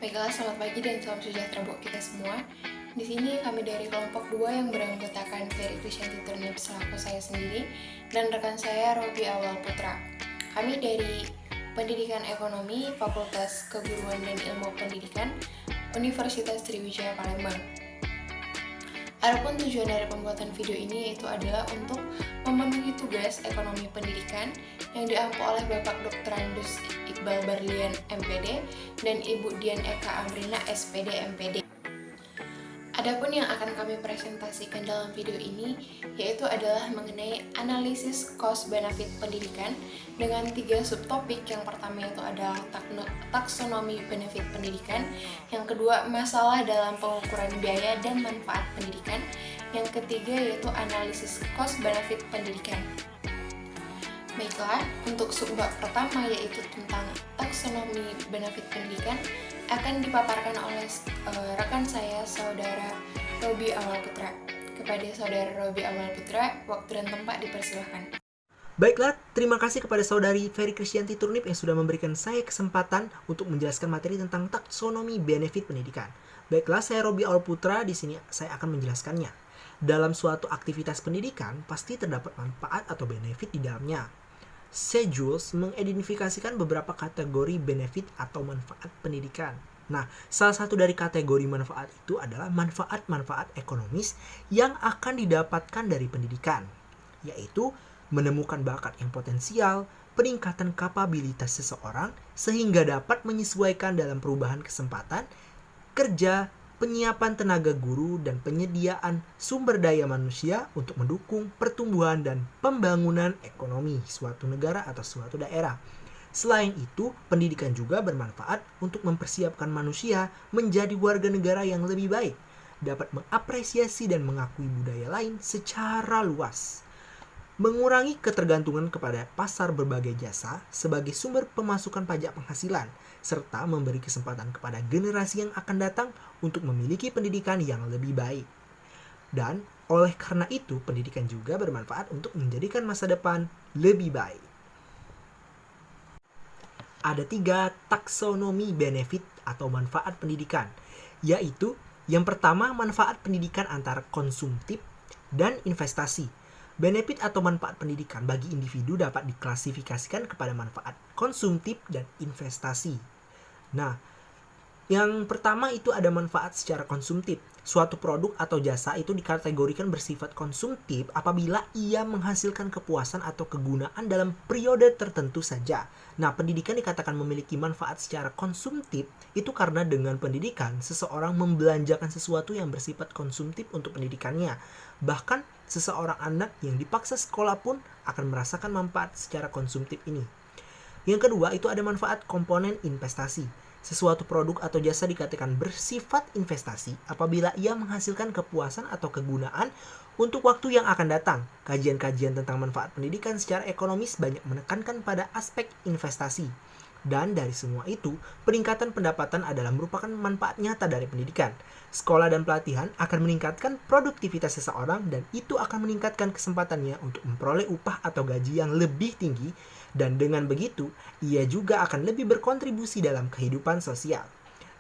Baiklah, selamat pagi dan salam sejahtera buat kita semua. Di sini kami dari kelompok 2 yang beranggotakan Ferry Krisyanti Turnip selaku saya sendiri dan rekan saya Robi Awal Putra. Kami dari Pendidikan Ekonomi, Fakultas Keguruan dan Ilmu Pendidikan, Universitas Sriwijaya Palembang. Adapun tujuan dari pembuatan video ini yaitu adalah untuk memenuhi tugas ekonomi pendidikan yang diampu oleh Bapak Dr. Andus Iqbal Barlian MPD dan Ibu Dian Eka Amrina SPD MPD. Adapun yang akan kami presentasikan dalam video ini yaitu adalah mengenai analisis cost benefit pendidikan dengan 3 subtopik. Yang pertama itu adalah taksonomi benefit pendidikan, yang kedua masalah dalam pengukuran biaya dan manfaat pendidikan, yang ketiga yaitu analisis cost benefit pendidikan. Baiklah, untuk subbab pertama yaitu tentang taksonomi benefit pendidikan akan dipaparkan oleh rekan saya, Saudara Robi Awal Putra. Kepada Saudara Robi Awal Putra, waktu dan tempat dipersilahkan. Baiklah, terima kasih kepada Saudari Ferry Krisyanti Turnip yang sudah memberikan saya kesempatan untuk menjelaskan materi tentang taksonomi benefit pendidikan. Baiklah, saya Robi Awal Putra, di sini saya akan menjelaskannya. Dalam suatu aktivitas pendidikan, pasti terdapat manfaat atau benefit di dalamnya. Jules mengidentifikasikan beberapa kategori benefit atau manfaat pendidikan. Nah, salah satu dari kategori manfaat itu adalah manfaat-manfaat ekonomis yang akan didapatkan dari pendidikan, yaitu menemukan bakat yang potensial, peningkatan kapabilitas seseorang sehingga dapat menyesuaikan dalam perubahan kesempatan kerja, penyiapan tenaga guru, dan penyediaan sumber daya manusia untuk mendukung pertumbuhan dan pembangunan ekonomi suatu negara atau suatu daerah. Selain itu, pendidikan juga bermanfaat untuk mempersiapkan manusia menjadi warga negara yang lebih baik, dapat mengapresiasi dan mengakui budaya lain secara luas, mengurangi ketergantungan kepada pasar berbagai jasa sebagai sumber pemasukan pajak penghasilan, serta memberi kesempatan kepada generasi yang akan datang untuk memiliki pendidikan yang lebih baik. Dan oleh karena itu, pendidikan juga bermanfaat untuk menjadikan masa depan lebih baik. Ada 3 taksonomi benefit atau manfaat pendidikan, yaitu yang pertama manfaat pendidikan antara konsumtif dan investasi. Benefit atau manfaat pendidikan bagi individu dapat diklasifikasikan kepada manfaat konsumtif dan investasi. Nah, yang pertama itu ada manfaat secara konsumtif. Suatu produk atau jasa itu dikategorikan bersifat konsumtif apabila ia menghasilkan kepuasan atau kegunaan dalam periode tertentu saja. Nah, pendidikan dikatakan memiliki manfaat secara konsumtif itu karena dengan pendidikan seseorang membelanjakan sesuatu yang bersifat konsumtif untuk pendidikannya. Bahkan seseorang anak yang dipaksa sekolah pun akan merasakan manfaat secara konsumtif ini. Yang kedua itu ada manfaat komponen investasi. Sesuatu produk atau jasa dikatakan bersifat investasi apabila ia menghasilkan kepuasan atau kegunaan untuk waktu yang akan datang. Kajian-kajian tentang manfaat pendidikan secara ekonomis banyak menekankan pada aspek investasi. Dan dari semua itu, peningkatan pendapatan adalah merupakan manfaat nyata dari pendidikan. Sekolah dan pelatihan akan meningkatkan produktivitas seseorang dan itu akan meningkatkan kesempatannya untuk memperoleh upah atau gaji yang lebih tinggi, dan dengan begitu, ia juga akan lebih berkontribusi dalam kehidupan sosial.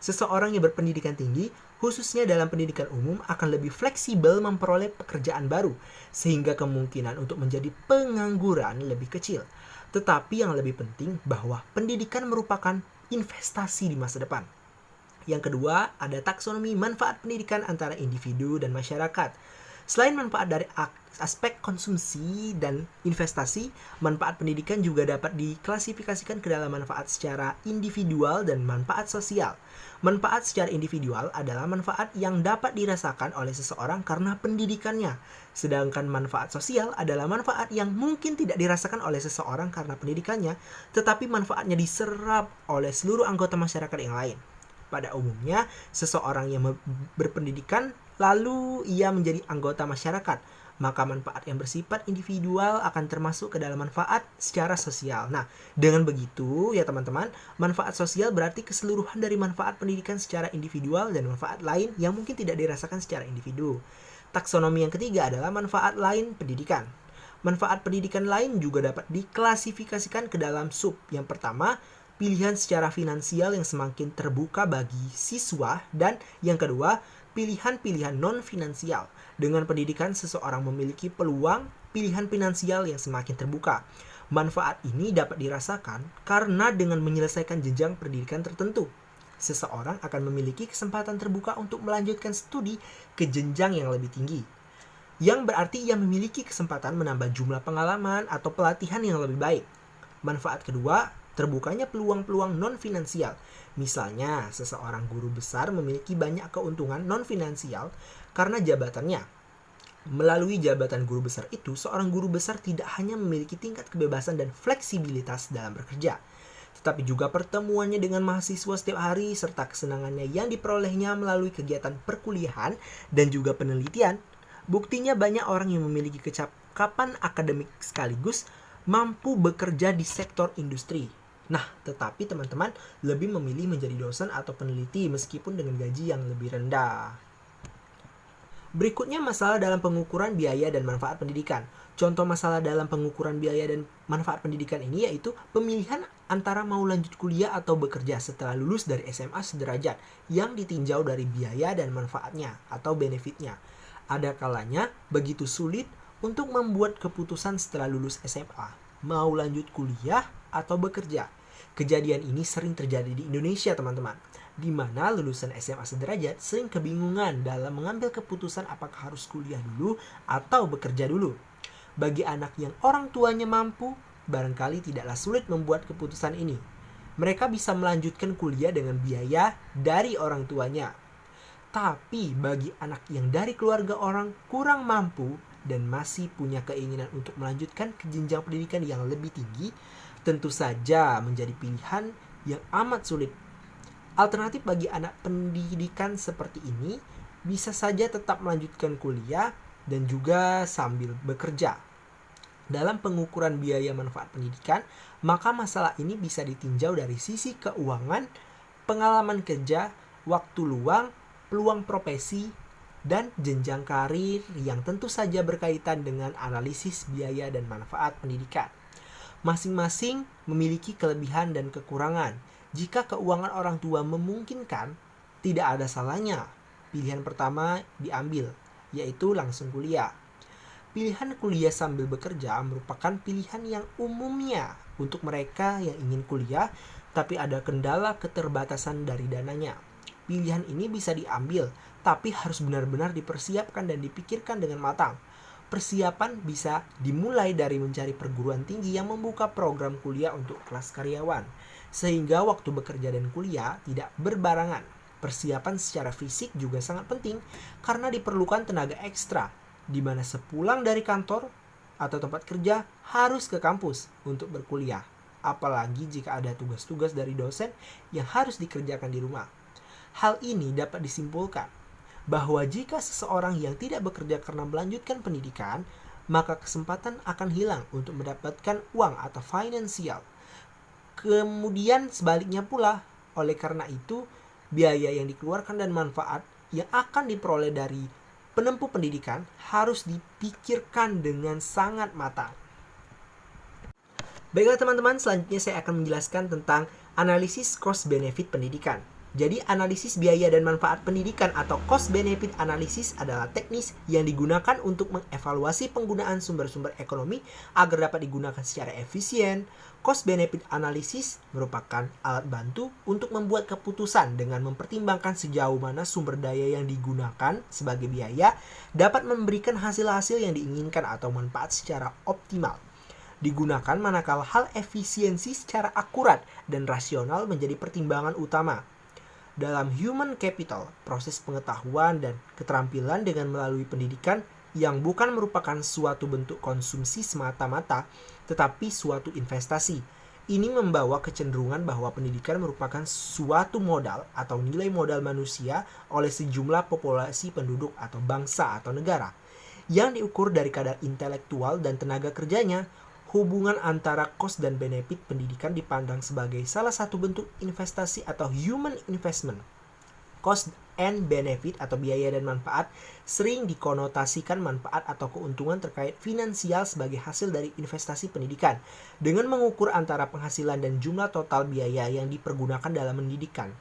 Seseorang yang berpendidikan tinggi, khususnya dalam pendidikan umum, akan lebih fleksibel memperoleh pekerjaan baru, sehingga kemungkinan untuk menjadi pengangguran lebih kecil. Tetapi yang lebih penting bahwa pendidikan merupakan investasi di masa depan. Yang kedua, ada taksonomi manfaat pendidikan antara individu dan masyarakat. Selain manfaat dari aspek konsumsi dan investasi, manfaat pendidikan juga dapat diklasifikasikan ke dalam manfaat secara individual dan manfaat sosial. Manfaat secara individual adalah manfaat yang dapat dirasakan oleh seseorang karena pendidikannya. Sedangkan manfaat sosial adalah manfaat yang mungkin tidak dirasakan oleh seseorang karena pendidikannya, tetapi manfaatnya diserap oleh seluruh anggota masyarakat yang lain. Pada umumnya, seseorang yang berpendidikan lalu ia menjadi anggota masyarakat, maka manfaat yang bersifat individual akan termasuk ke dalam manfaat secara sosial. Nah, dengan begitu ya teman-teman, manfaat sosial berarti keseluruhan dari manfaat pendidikan secara individual dan manfaat lain yang mungkin tidak dirasakan secara individu. Taksonomi yang ketiga adalah manfaat lain pendidikan. Manfaat pendidikan lain juga dapat diklasifikasikan ke dalam sub. Yang pertama, pilihan secara finansial yang semakin terbuka bagi siswa, dan yang kedua, pilihan-pilihan non-finansial. Dengan pendidikan, seseorang memiliki peluang pilihan finansial yang semakin terbuka. Manfaat ini dapat dirasakan karena dengan menyelesaikan jenjang pendidikan tertentu, seseorang akan memiliki kesempatan terbuka untuk melanjutkan studi ke jenjang yang lebih tinggi. Yang berarti ia memiliki kesempatan menambah jumlah pengalaman atau pelatihan yang lebih baik. Manfaat kedua, terbukanya peluang-peluang non-finansial. Misalnya, seseorang guru besar memiliki banyak keuntungan non-finansial karena jabatannya. Melalui jabatan guru besar itu, seorang guru besar tidak hanya memiliki tingkat kebebasan dan fleksibilitas dalam bekerja, tetapi juga pertemuannya dengan mahasiswa setiap hari serta kesenangannya yang diperolehnya melalui kegiatan perkuliahan dan juga penelitian. Buktinya banyak orang yang memiliki kecakapan akademik sekaligus mampu bekerja di sektor industri. Nah, tetapi teman-teman lebih memilih menjadi dosen atau peneliti meskipun dengan gaji yang lebih rendah. Berikutnya masalah dalam pengukuran biaya dan manfaat pendidikan. Contoh masalah dalam pengukuran biaya dan manfaat pendidikan ini yaitu pemilihan antara mau lanjut kuliah atau bekerja setelah lulus dari SMA sederajat yang ditinjau dari biaya dan manfaatnya atau benefitnya. Ada kalanya begitu sulit untuk membuat keputusan setelah lulus SMA, mau lanjut kuliah atau bekerja. Kejadian ini sering terjadi di Indonesia, teman-teman, di mana lulusan SMA sederajat sering kebingungan dalam mengambil keputusan apakah harus kuliah dulu atau bekerja dulu. Bagi anak yang orang tuanya mampu, barangkali tidaklah sulit membuat keputusan ini. Mereka bisa melanjutkan kuliah dengan biaya dari orang tuanya. Tapi bagi anak yang dari keluarga orang kurang mampu dan masih punya keinginan untuk melanjutkan ke jenjang pendidikan yang lebih tinggi, tentu saja menjadi pilihan yang amat sulit. Alternatif bagi anak pendidikan seperti ini bisa saja tetap melanjutkan kuliah dan juga sambil bekerja. Dalam pengukuran biaya manfaat pendidikan, maka masalah ini bisa ditinjau dari sisi keuangan, pengalaman kerja, waktu luang, peluang profesi, dan jenjang karir yang tentu saja berkaitan dengan analisis biaya dan manfaat pendidikan. Masing-masing memiliki kelebihan dan kekurangan. Jika keuangan orang tua memungkinkan, tidak ada salahnya pilihan pertama diambil, yaitu langsung kuliah. Pilihan kuliah sambil bekerja merupakan pilihan yang umumnya untuk mereka yang ingin kuliah, tapi ada kendala keterbatasan dari dananya. Pilihan ini bisa diambil, tapi harus benar-benar dipersiapkan dan dipikirkan dengan matang. Persiapan bisa dimulai dari mencari perguruan tinggi yang membuka program kuliah untuk kelas karyawan, sehingga waktu bekerja dan kuliah tidak berbarengan. Persiapan secara fisik juga sangat penting karena diperlukan tenaga ekstra, di mana sepulang dari kantor atau tempat kerja harus ke kampus untuk berkuliah, apalagi jika ada tugas-tugas dari dosen yang harus dikerjakan di rumah. Hal ini dapat disimpulkan bahwa jika seseorang yang tidak bekerja karena melanjutkan pendidikan, maka kesempatan akan hilang untuk mendapatkan uang atau finansial. Kemudian sebaliknya pula, oleh karena itu, biaya yang dikeluarkan dan manfaat yang akan diperoleh dari penempuh pendidikan harus dipikirkan dengan sangat matang. Baiklah teman-teman, selanjutnya saya akan menjelaskan tentang analisis cost benefit pendidikan. Jadi analisis biaya dan manfaat pendidikan atau cost benefit analysis adalah teknis yang digunakan untuk mengevaluasi penggunaan sumber-sumber ekonomi agar dapat digunakan secara efisien. Cost benefit analysis merupakan alat bantu untuk membuat keputusan dengan mempertimbangkan sejauh mana sumber daya yang digunakan sebagai biaya dapat memberikan hasil-hasil yang diinginkan atau manfaat secara optimal. Digunakan manakala hal efisiensi secara akurat dan rasional menjadi pertimbangan utama. Dalam human capital, proses pengetahuan dan keterampilan dengan melalui pendidikan yang bukan merupakan suatu bentuk konsumsi semata-mata, tetapi suatu investasi. Ini membawa kecenderungan bahwa pendidikan merupakan suatu modal atau nilai modal manusia oleh sejumlah populasi penduduk atau bangsa atau negara, yang diukur dari kadar intelektual dan tenaga kerjanya. Hubungan antara cost dan benefit pendidikan dipandang sebagai salah satu bentuk investasi atau human investment. cost and benefit atau biaya dan manfaat sering dikonotasikan manfaat atau keuntungan terkait finansial sebagai hasil dari investasi pendidikan dengan mengukur antara penghasilan dan jumlah total biaya yang dipergunakan dalam pendidikan.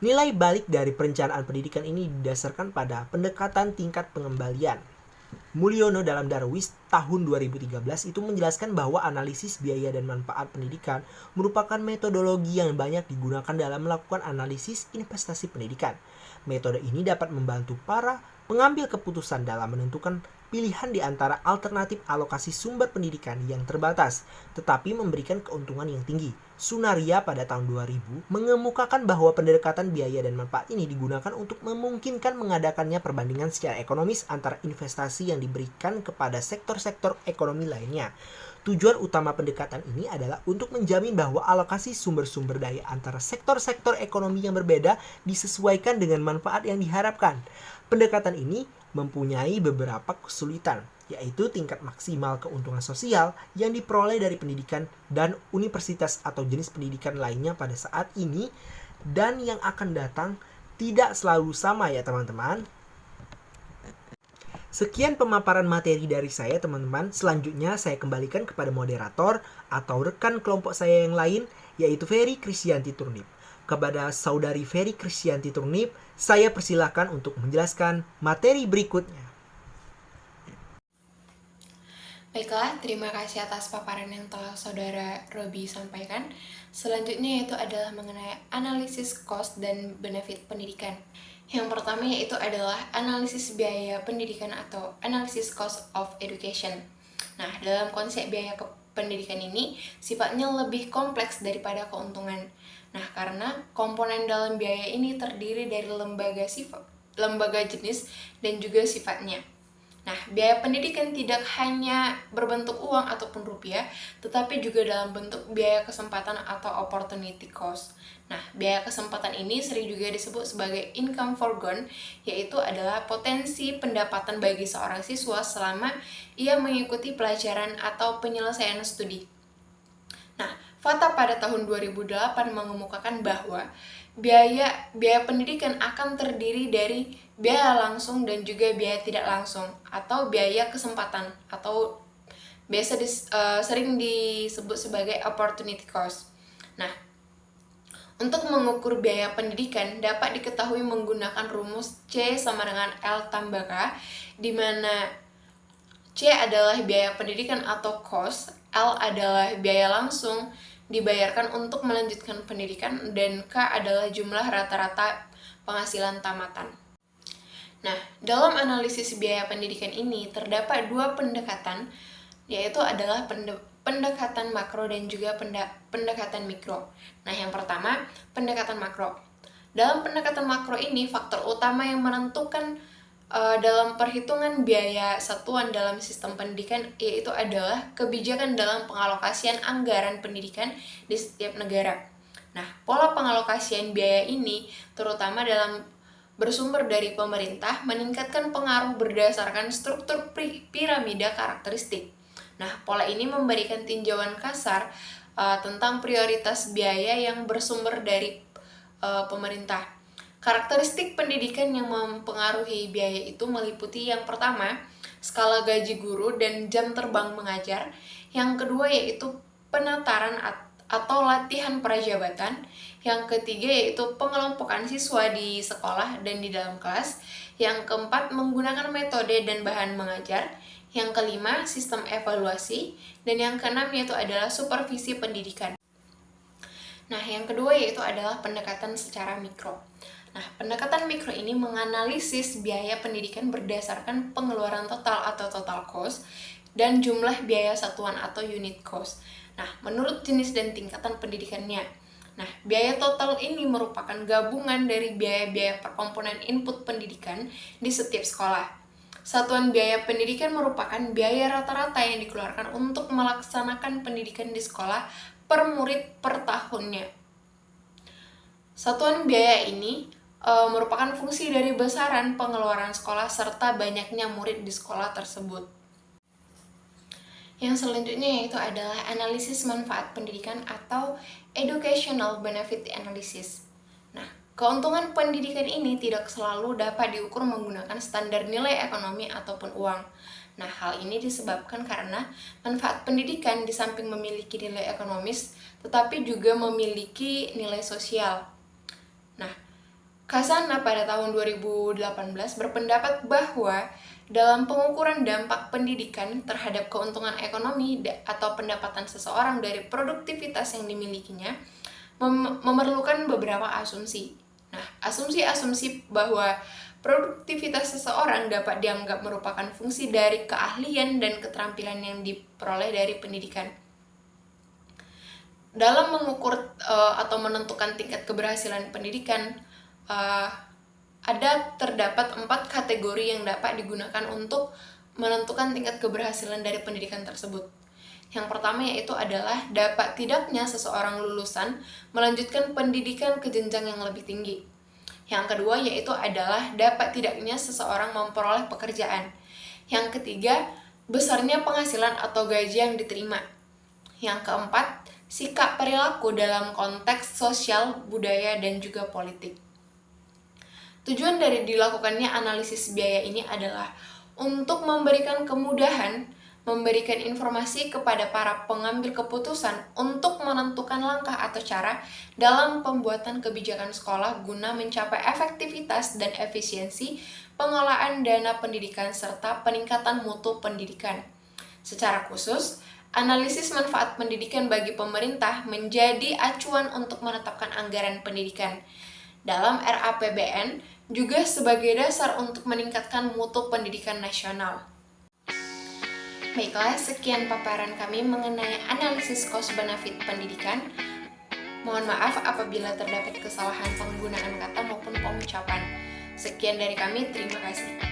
Nilai balik dari perencanaan pendidikan ini didasarkan pada pendekatan tingkat pengembalian. Mulyono dalam Darwis tahun 2013 itu menjelaskan bahwa analisis biaya dan manfaat pendidikan merupakan metodologi yang banyak digunakan dalam melakukan analisis investasi pendidikan. Metode ini dapat membantu para pengambil keputusan dalam menentukan pilihan di antara alternatif alokasi sumber pendidikan yang terbatas, tetapi memberikan keuntungan yang tinggi. Sunaria pada tahun 2000 mengemukakan bahwa pendekatan biaya dan manfaat ini digunakan untuk memungkinkan mengadakannya perbandingan secara ekonomis antara investasi yang diberikan kepada sektor-sektor ekonomi lainnya. Tujuan utama pendekatan ini adalah untuk menjamin bahwa alokasi sumber-sumber daya antara sektor-sektor ekonomi yang berbeda disesuaikan dengan manfaat yang diharapkan. Pendekatan ini mempunyai beberapa kesulitan, yaitu tingkat maksimal keuntungan sosial yang diperoleh dari pendidikan dan universitas atau jenis pendidikan lainnya pada saat ini dan yang akan datang tidak selalu sama ya teman-teman. Sekian pemaparan materi dari saya teman-teman. Selanjutnya saya kembalikan kepada moderator atau rekan kelompok saya yang lain, yaitu Ferry Krisyanti Turnip. Kepada saudari Ferry Krisyanti Turnip, saya persilakan untuk menjelaskan materi berikutnya. Baiklah, terima kasih atas paparan yang telah Saudara Robi sampaikan. Selanjutnya yaitu adalah mengenai analisis cost dan benefit pendidikan. Yang pertama yaitu adalah analisis biaya pendidikan atau analisis cost of education. Nah, dalam konsep biaya pendidikan ini sifatnya lebih kompleks daripada keuntungan. Nah, karena komponen dalam biaya ini terdiri dari lembaga jenis dan juga sifatnya. Nah, biaya pendidikan tidak hanya berbentuk uang ataupun rupiah, tetapi juga dalam bentuk biaya kesempatan atau opportunity cost. Nah, biaya kesempatan ini sering juga disebut sebagai income forgone, yaitu adalah potensi pendapatan bagi seorang siswa selama ia mengikuti pelajaran atau penyelesaian studi. Nah, fakta pada tahun 2008 mengemukakan bahwa biaya pendidikan akan terdiri dari biaya langsung dan juga biaya tidak langsung atau biaya kesempatan atau biasa sering disebut sebagai opportunity cost. Nah, untuk mengukur biaya pendidikan dapat diketahui menggunakan rumus C sama dengan L tambah K, di mana C adalah biaya pendidikan atau cost, L adalah biaya langsung dibayarkan untuk melanjutkan pendidikan, dan K adalah jumlah rata-rata penghasilan tamatan. Nah, dalam analisis biaya pendidikan ini terdapat dua pendekatan, yaitu adalah pendekatan makro dan juga pendekatan mikro. Nah, yang pertama, pendekatan makro. Dalam pendekatan makro ini, faktor utama yang menentukan dalam perhitungan biaya satuan dalam sistem pendidikan yaitu adalah kebijakan dalam pengalokasian anggaran pendidikan di setiap negara. Nah, pola pengalokasian biaya ini terutama dalam bersumber dari pemerintah meningkatkan pengaruh berdasarkan struktur piramida karakteristik. Nah, pola ini memberikan tinjauan kasar tentang prioritas biaya yang bersumber dari pemerintah. Karakteristik pendidikan yang mempengaruhi biaya itu meliputi yang pertama, skala gaji guru dan jam terbang mengajar. Yang kedua yaitu penataran atau latihan prajabatan. Yang ketiga yaitu pengelompokan siswa di sekolah dan di dalam kelas. Yang keempat, menggunakan metode dan bahan mengajar. Yang kelima, sistem evaluasi. Dan yang keenam yaitu adalah supervisi pendidikan. Nah, yang kedua yaitu adalah pendekatan secara mikro. Nah, pendekatan mikro ini menganalisis biaya pendidikan berdasarkan pengeluaran total atau total cost dan jumlah biaya satuan atau unit cost. Nah, menurut jenis dan tingkatan pendidikannya. Nah, biaya total ini merupakan gabungan dari biaya-biaya per komponen input pendidikan di setiap sekolah. Satuan biaya pendidikan merupakan biaya rata-rata yang dikeluarkan untuk melaksanakan pendidikan di sekolah per murid per tahunnya. Satuan biaya ini merupakan fungsi dari besaran pengeluaran sekolah serta banyaknya murid di sekolah tersebut. Yang selanjutnya yaitu adalah analisis manfaat pendidikan atau educational benefit analysis. Nah, Keuntungan pendidikan ini tidak selalu dapat diukur menggunakan standar nilai ekonomi ataupun uang. Nah, hal ini disebabkan karena manfaat pendidikan di samping memiliki nilai ekonomis, tetapi juga memiliki nilai sosial. Nah, Khazanah pada tahun 2018 berpendapat bahwa dalam pengukuran dampak pendidikan terhadap keuntungan ekonomi atau pendapatan seseorang dari produktivitas yang dimilikinya memerlukan beberapa asumsi. Nah, asumsi-asumsi bahwa produktivitas seseorang dapat dianggap merupakan fungsi dari keahlian dan keterampilan yang diperoleh dari pendidikan. Dalam mengukur atau menentukan tingkat keberhasilan pendidikan, terdapat 4 kategori yang dapat digunakan untuk menentukan tingkat keberhasilan dari pendidikan tersebut. Yang pertama yaitu adalah dapat tidaknya seseorang lulusan melanjutkan pendidikan ke jenjang yang lebih tinggi. Yang kedua yaitu adalah dapat tidaknya seseorang memperoleh pekerjaan. Yang ketiga, besarnya penghasilan atau gaji yang diterima. Yang keempat, sikap perilaku dalam konteks sosial, budaya, dan juga politik. Tujuan dari dilakukannya analisis biaya ini adalah untuk memberikan kemudahan, memberikan informasi kepada para pengambil keputusan untuk menentukan langkah atau cara dalam pembuatan kebijakan sekolah guna mencapai efektivitas dan efisiensi pengelolaan dana pendidikan serta peningkatan mutu pendidikan. Secara khusus, analisis manfaat pendidikan bagi pemerintah menjadi acuan untuk menetapkan anggaran pendidikan. Dalam RAPBN juga sebagai dasar untuk meningkatkan mutu pendidikan nasional. Baiklah, sekian paparan kami mengenai analisis cost-benefit pendidikan. Mohon maaf apabila terdapat kesalahan penggunaan kata maupun pengucapan. Sekian dari kami, terima kasih.